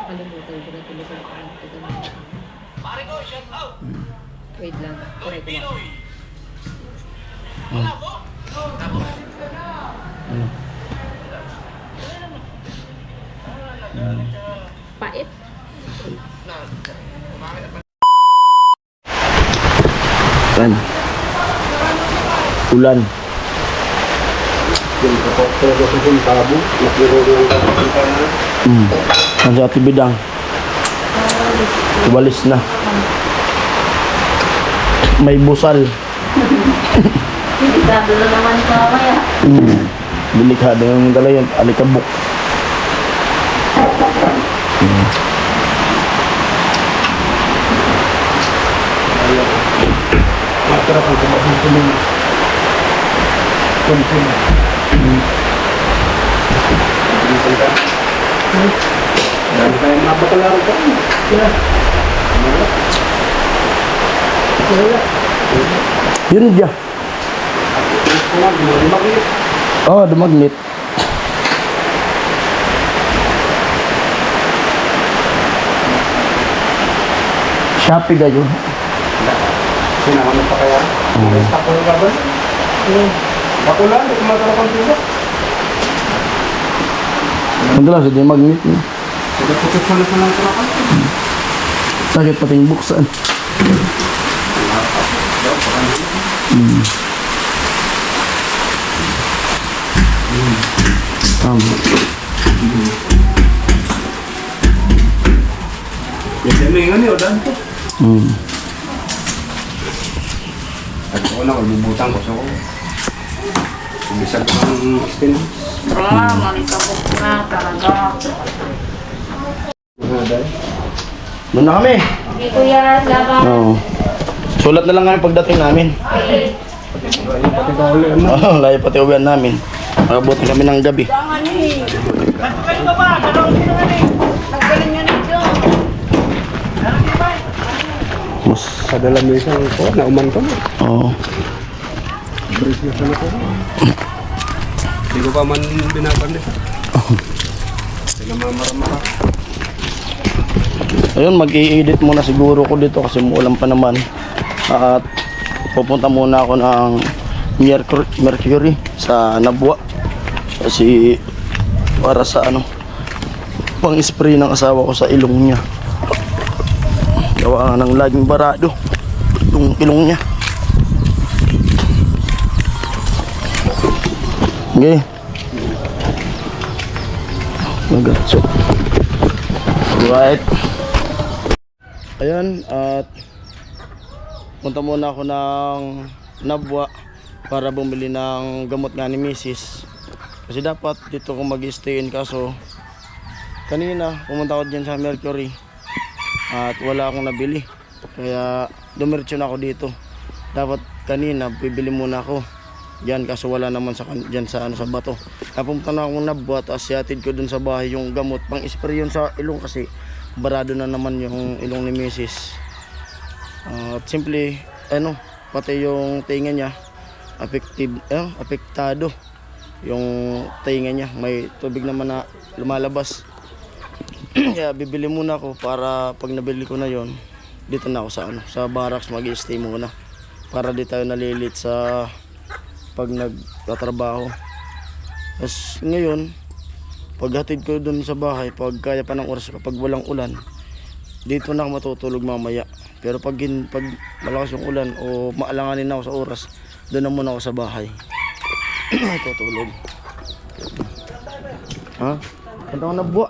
nakalimutan ko na tuloy ko na. Wait lang, try ko lang. Pait. Yan. Ulan. Ang sa ati bidang. Tubalis na. May busal. Delikado na naman sa kaya. Delikado yung dala yan. Alikabok. Matara po kumabong tulong. Kumpin. Dami tayong nabakalaro ko. Yun dia. Oh, dumaglit. Shopee gayon. Sinahanap pa kaya? Tako yung laban? Ako lang, hindi kumatara kang tuba. Madalas hindi magnet. Pagkakapit mo na sa lang tarakan. Sakit pati yung buksan. Yan yung nga niyo, Dan ko. At ako na, magbubutang ko sa ko. Umisag ko ng spin. Malikabok na talaga. Doon na kami. Hindi ko yan, laban. Oo. Sulat na lang kami pagdating namin. Pati ka uli, ano? Oo, layo pati uwian namin. Makabuti kami ng gabi. Mas, Padala mo isang ko, nauman ka mo. oo. Brace na sana ko. Hindi ko pa man binabalik. Hindi na mamarama ka. Ayun, mag-i-edit muna siguro ko dito kasi muulan pa naman. At pupunta muna ako ng Mercury sa Nabwa. Kasi para sa ano, pang-spray ng asawa ko sa ilong niya. Gawa ng laging barado yung ilong niya. Okay. Magatso. Alright. Ayan, at punta muna ako ng Nabwa para bumili ng gamot nga ni Mrs. Kasi dapat dito ko mag-stayin, kaso kanina pumunta ako dyan sa Mercury at wala akong nabili. Kaya dumiretso na ako dito. Dapat kanina bibili muna ako dyan, kaso wala naman sa dyan sa ano, sa bato. Kaya pumunta na akong Nabwa, tapos siatid ko dun sa bahay yung gamot pang spray yun sa ilong kasi barado na naman yung ilong ni Mrs. At simple ano, pati yung tinga niya apektado yung tinga niya, may tubig naman na lumalabas. Kaya bibili muna ako para pag nabili ko na yon, dito na ako sa ano, sa barracks mag-i-stay muna para di tayo nalilit sa pag nagtatrabaho. Tapos ngayon paghatid ko dun sa bahay, pag kaya pa ng oras, kapag walang ulan, dito na ako matutulog mamaya. Pero pag malakas yung ulan o maalanganin na ako sa oras, doon na muna ako sa bahay. Tutulog. Ha? Kanta ko na buwa.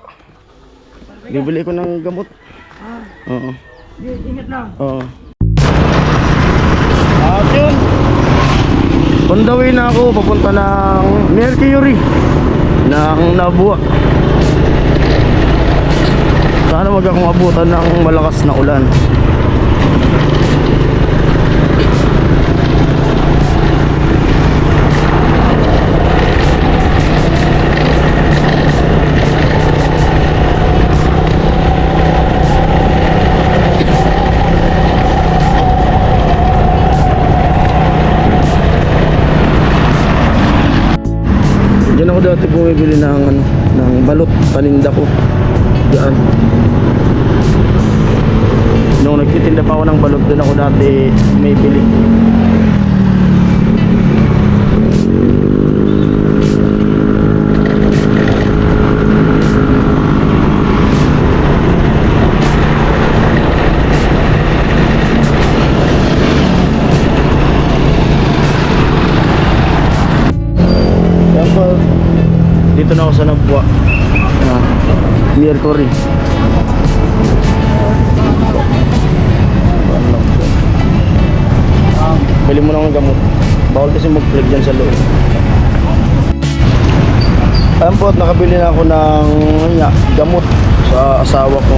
Bibili ko ng gamot. Oo. Ingat lang. Oo. At yun, on the way na ako papunta ng Mercury ng Nabwa. Sana wag akong abutan ng malakas na ulan. Diyan ako dati bumibili ng balot, paninda ko diyan. nagtitinda pa ako ng balot, doon ako dati may bili. Yan po, dito na ako sa Nabwa. Mercury. Bili mo na ng gamot. Bawal kasi mag-plug dyan sa loob. Ayan po, at nakabili na ako ng gamot sa asawa ko.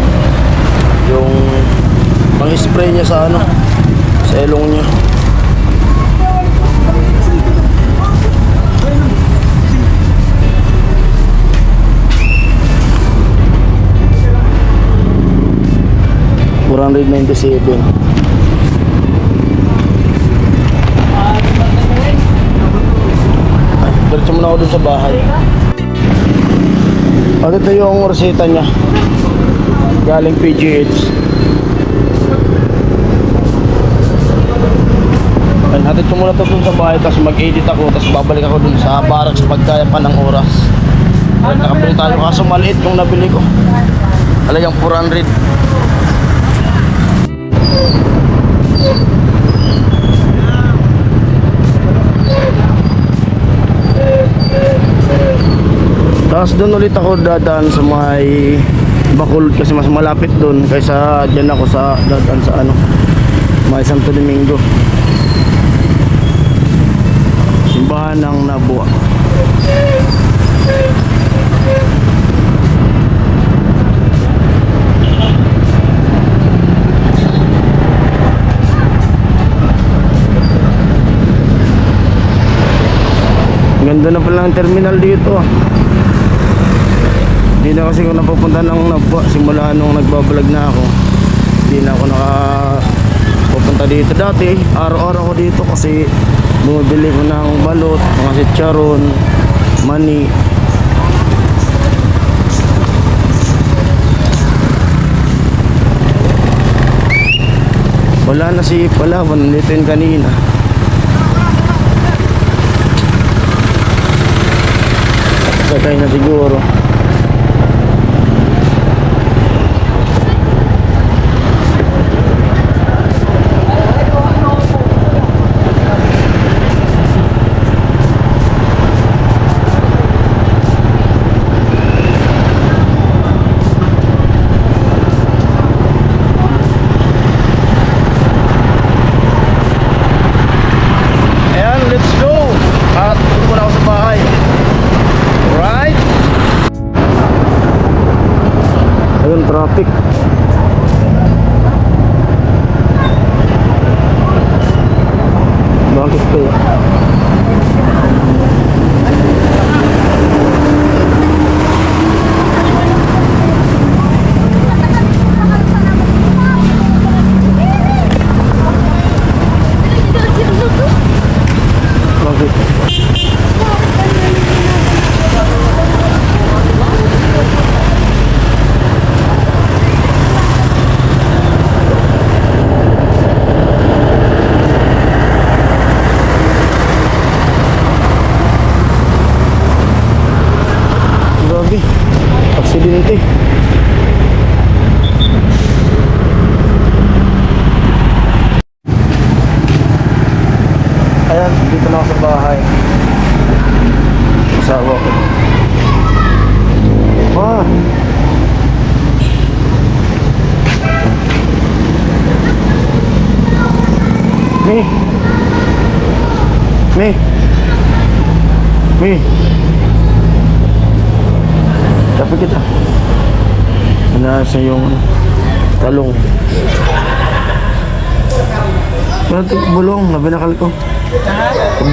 Yung pang-spray niya sa sa ilong niya. $497. Diretso muna ako dun sa bahay. At ito yung reseta niya. Galing PGH. And hatid ko muna ito dun sa bahay, tapos mag-edit ako, tapos babalik ako dun sa barracks pagkaya pa ng oras. Nakabili tayo, kaso maliit yung nabili ko. Talagang 400. Tapos doon ulit ako dadaan sa may Bacolod kasi mas malapit doon kaysa dyan ako sa dadaan sa may Santo Domingo, simbahan ng Nabwa. Ganda na pala ang terminal dito. Hindi na kasi ako napupunta ng Nabwa simula nung nagbablog na ako. Hindi na ako nakapupunta dito. Dati araw-araw ako dito kasi bumibili ko ng balot, mga chicharon, mani. Wala na si Palawan, nandito yun kanina. Sakay na siguro. Traffic. Bakit kaya? Bakit? Aksidente. Ayan, dito na ako sa bahay. Asawa ko. Me. Tapi kita nasa yung talong. Pero bulong, nabinakal ko.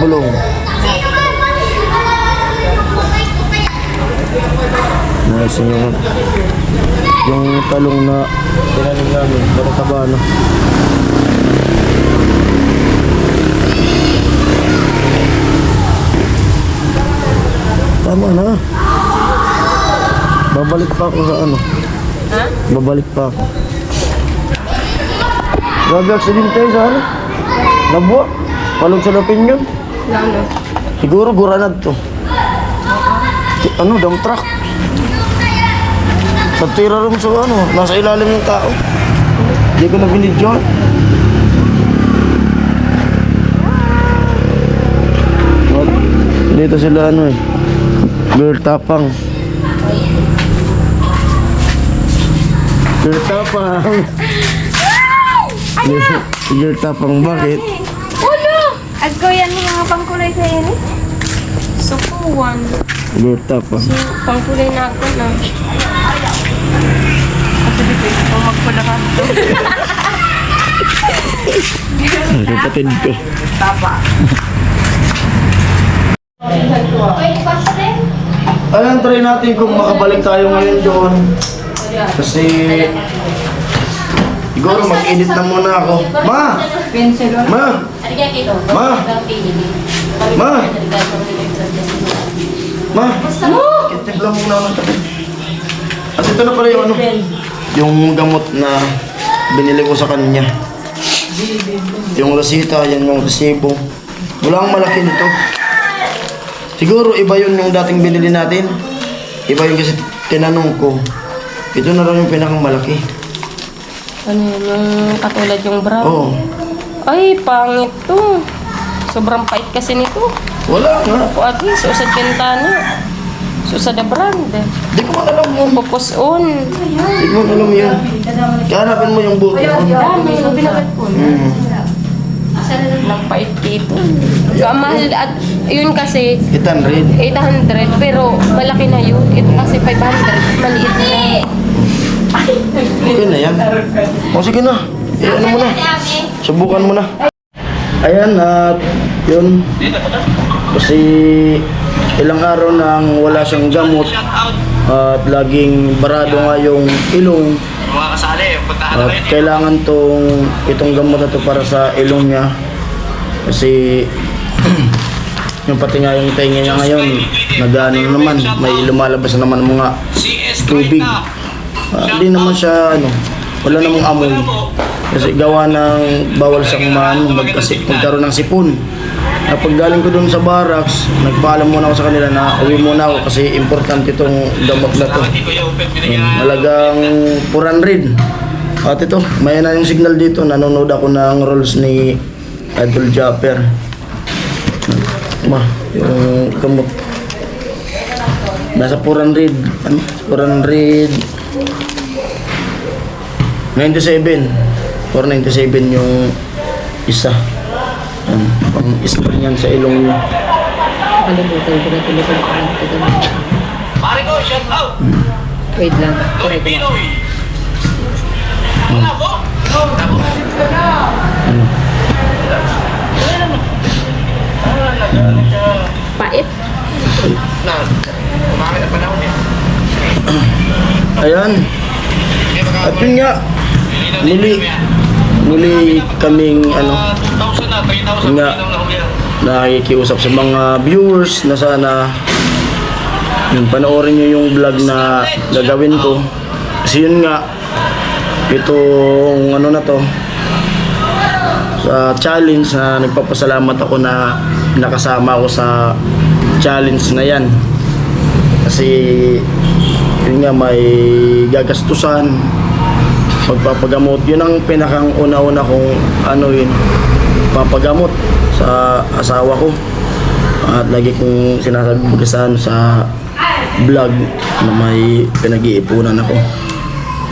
Bulong. Nasa yung talong na tinanim namin, pero tabano. Tama na. Babalik pa ako sa Ha? Babalik pa ako. Grabe aksidente sa ano? Nabwa. Palog sa lapin yun. Lalo. Siguro guranad to. Ano, dump truck. Nagtira rin sa ano, nasa ilalim yung tao. Hindi ko na binidyohan. Dito sila ano eh. Girl tapang. Girl tapang. Girl tapang, bakit? Ulo! Agko yan yung mga pangkulay sa yan eh. Sukuan. Girl tapang. So, pangkulay na ako na. Kasi dito ito magpula ka ito. Kapatid ko. Ayan, try natin kung makabalik tayo ngayon doon. Kasi siguro mag-edit na muna ako. Ma! Ma! Ma! Ma! Ma! Itip lang muna ako ng tabi. At ito na pala yung ano, yung gamot na binili ko sa kanya. Yung resita, yan yung resibo. Wala akong malaki nito. Siguro iba yun yung dating binili natin. Iba yun kasi tinanong ko. Ito na lang yung pinakang malaki. Ano yun, yung katulad yung brown? Oo. Ay, pangit to. Sobrang pait kasi nito. Wala nga. Ako agi, susad bintana. Susad na brand. Di ko man alam yun. Focus on. Di ko man alam yun. Hanapin mo yung buto. Dami, binagat ko. Nang pait dito. Kamahal at yun kasi 800. 800 pero malaki na yun. Ito kasi 500. Maliit na. Okay na yan. O sige na. Ano mo na. Subukan mo na. Ayan at yun. Kasi ilang araw nang wala siyang gamot at laging barado nga yung ilong. At kailangan itong gamot na to para sa ilong niya. Kasi yung pati nga yung tainga niya ngayon nagano naman, may lumalabas na naman mga tubig. Hindi naman siya ano, wala namang amoy. Kasi gawa ng bawal siyang magkaroon ng sipon. Pag galing ko dun sa barracks, nagpaalam muna ako sa kanila na uwi muna ako kasi importante itong gamot na to. Malagang 400. At ito, may na yung signal dito. Nanonood ako ng rules ni Idol Japper. Yung gamot. Nasa 400. Ano? 497. 497 yung isa. Pang isla niyan sa ilong niya. Nakalimutan ko na tuloy ko na gamot. Pare ko, shout out! Wait lang, try ko lang. Wala po! Pait? Kumakit ang panahon eh. Ayan. At yun nga, muli kaming ano, 2,000 na, 3,000 nga, nakikiusap sa mga viewers na sana yun, panoorin nyo yung vlog na gagawin ko. Kasi yun nga, itong ano na to, sa challenge na nagpapasalamat ako na nakasama ako sa challenge na yan. Kasi yun nga, may gagastusan, magpapagamot. Yun ang pinakang una-una kong ano yun, papagamot sa asawa ko. At lagi kong sinasabi magasan sa vlog na may pinag-iipunan ako.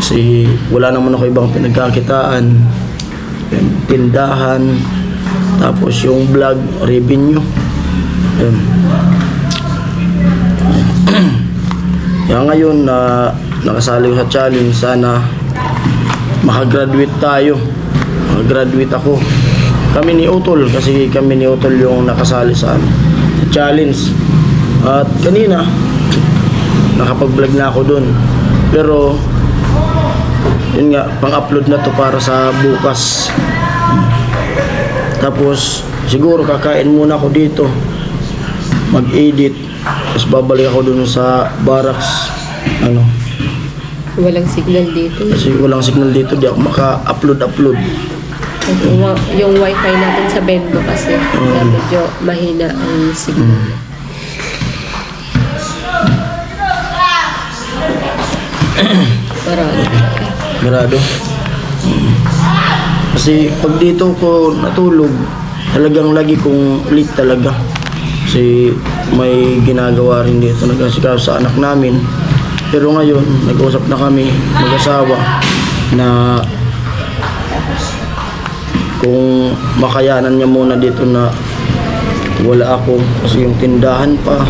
Kasi wala naman ako ibang pinagkakitaan, tindahan, tapos yung vlog revenue. Yun. Kaya ngayon na nakasali ko sa challenge, sana makagraduate tayo. Makagraduate ako. Kami ni Utol, kasi kami ni Utol yung nakasali sa challenge. At kanina nakapag-vlog na ako dun. Pero yun nga, pang-upload na to para sa bukas. Tapos siguro kakain muna ako dito, mag-edit, tapos babalik ako dun sa barracks. Ano, Walang signal dito. kasi walang signal dito, di ako maka-upload. Yung wifi natin sa Bendo kasi kaya medyo mahina ang signal. Marami. Grado. Kasi pag dito ko natulog, talagang lagi kong late talaga. Kasi may ginagawa rin dito, nag-asikaso sa anak namin. Pero ngayon, nag-usap na kami, mag-asawa, na kung makayanan niya muna dito na wala ako kasi yung tindahan pa.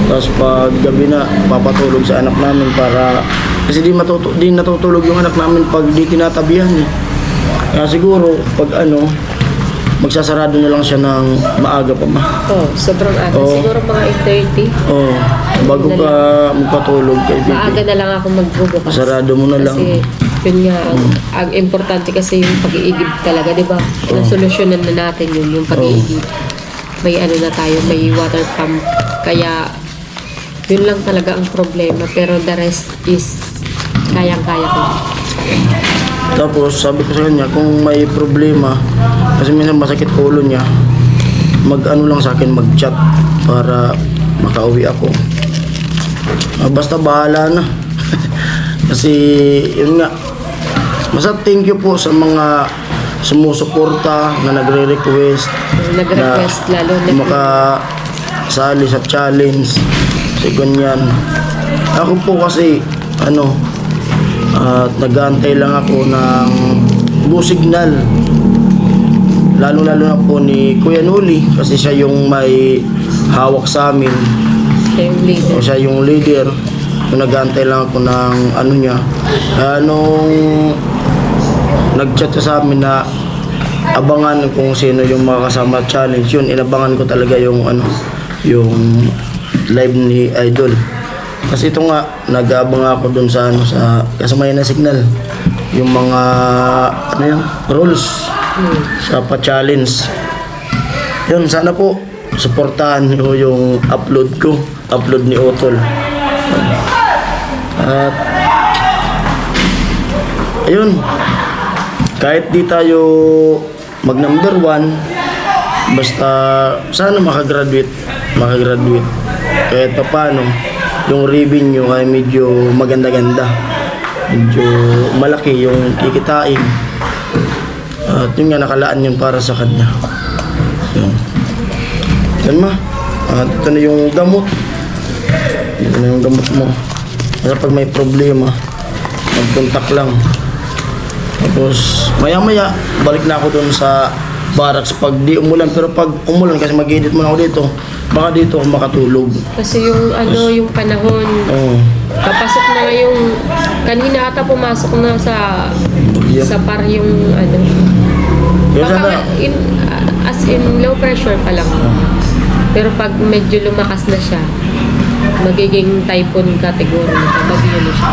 Tapos pag gabi na, papatulog sa anak namin para kasi di natutulog yung anak namin pag di tinatabihan eh. Kaya siguro pag magsasarado na lang siya ng maaga pa ba? Sobrang aga. Oo. Siguro mga 8:30. Bago ka magpatulog kay Maaga Bibi. na lang ako magbubukas. Sarado mo na lang. Kasi yun nga, ang importante kasi yung pag-iigib talaga, di ba? Nasolusyonan na natin yun, yung pag-iigib. May na tayo, may water pump. Kaya, yun lang talaga ang problema. Pero the rest is kayang-kaya ko. Tapos sabi ko sa kanya kung may problema kasi minsan masakit ulo niya, lang sa akin, mag-chat para makauwi ako. Basta bahala na. Kasi yun nga, thank you po sa mga sumusuporta na nagre-request Lalo na makasali sa challenge kasi ganyan. Ako po kasi nag-aantay lang ako ng blue signal, lalo na po ni Kuya Noli kasi siya yung may hawak sa amin. siya yung leader. O siya yung leader. So, nag-aantay lang ako ng niya. Nung nag-chat siya sa amin na abangan kung sino yung makakasama challenge, yun, inabangan ko talaga yung yung live ni Idol. Kasi ito nga, nag-aabang ako dun sa sa kasama na signal. Yung mga rules sa pa-challenge. Yun, sana po suportahan niyo yung upload ni Otol. At ayun, kahit di tayo mag number 1, basta sana makagraduate. Kahit pa paano yung revenue ay medyo maganda-ganda, medyo malaki yung kikitain. At yun nga, nakalaan yun para sa kanya. Yan ma. At ito na yung gamot. Ito na yung gamot mo. Kasi pag may problema, mag-contact lang. Tapos maya-maya balik na ako dun sa barracks pag di umulan. Pero pag umulan, kasi mag-edit muna ako dito, baka dito ako makatulog. Kasi yung yung panahon, papasok na yung kanina ata pumasok na sa par yung Yun baka sana. as in low pressure pa lang. Pero pag medyo lumakas na siya, magiging typhoon category na siya, bagyo na siya.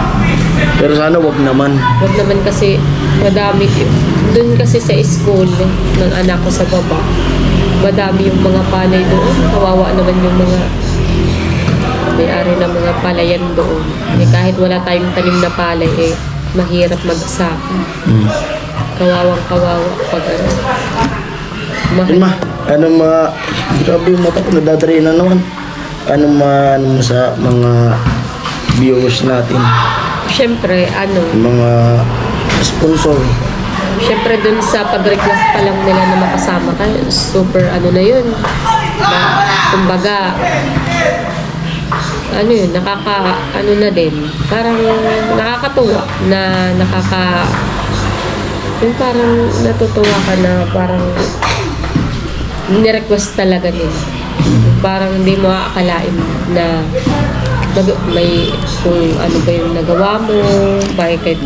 Pero sana wag naman. Wag naman kasi madami. Doon kasi sa school ng anak ko sa baba, madami yung mga palay doon. Kawawa naman yung mga may-ari ng mga palayan doon. Kahit wala tayong tanim na palay, mahirap mag-saka. Kawawang-kawawa pag Yun ma, grabe yung mata ko, nadadari na naman. Ano mo sa mga viewers natin? Siyempre, Mga sponsor. siyempre dun sa pag-request pa lang nila na makasama ka, super na yun. Kumbaga, yun, na din. Parang nakakatuwa na yung parang natutuwa ka na parang ni-request talaga nila. Parang hindi mo aakalain na may kung ano ba yung nagawa mo, bakit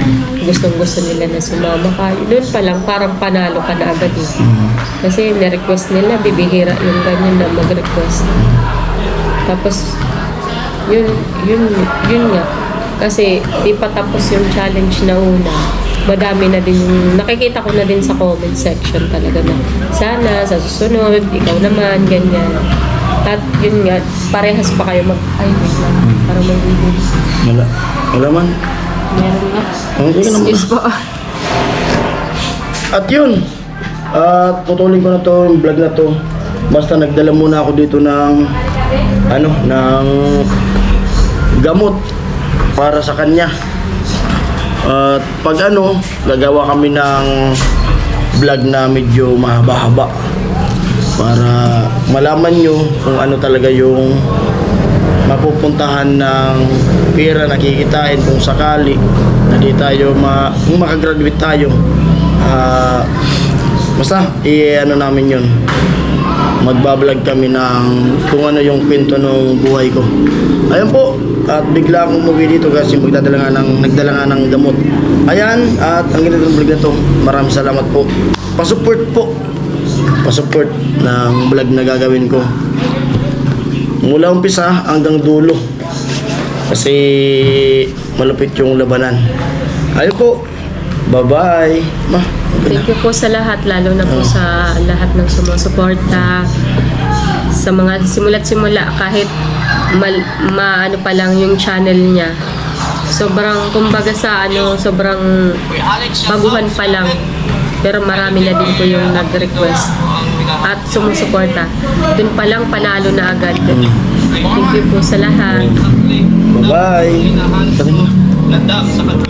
gustong-gusto nila na sumama ka. Doon pa lang, parang panalo ka na agad eh. Kasi ni-request nila, bibihira yung ganyan na mag-request. Tapos, yun nga. Kasi di pa tapos yung challenge na una. Madami na din yung, nakikita ko na din sa comment section talaga na sana sa susunod, ikaw naman, ganyan. At yun nga, parehas pa kayo wait lang, para may video. Wala man. Meron nga. Hindi ka naman. Excuse po. At yun, At putulin ko na to, yung vlog na to. Basta nagdala muna ako dito ng ng gamot para sa kanya. At pag gagawa kami ng vlog na medyo mahaba-haba para malaman nyo kung ano talaga yung mapupuntahan ng pera na kikitain kung sakali na di tayo kung makagraduate tayo. Basta namin yun, magbablog kami ng kung ano yung kwento ng buhay ko. Ayun po, at bigla akong umuwi dito kasi nagdala nga ng gamot. Ayan, at ang ganito ng vlog na to, maraming salamat po. Pasupport po, pasupport ng vlog na gagawin ko mula umpisa hanggang dulo kasi malupit yung labanan. Ayun po, bye bye. Thank you po sa lahat, lalo na po sa lahat ng sumusuporta sa mga simula kahit maano pa lang yung channel niya. Sobrang kumbaga sobrang baguhan pa lang. Pero marami na din po yung nag-request at sumusuporta. Dun pa lang panalo na agad. Thank you po sa lahat. Bye bye.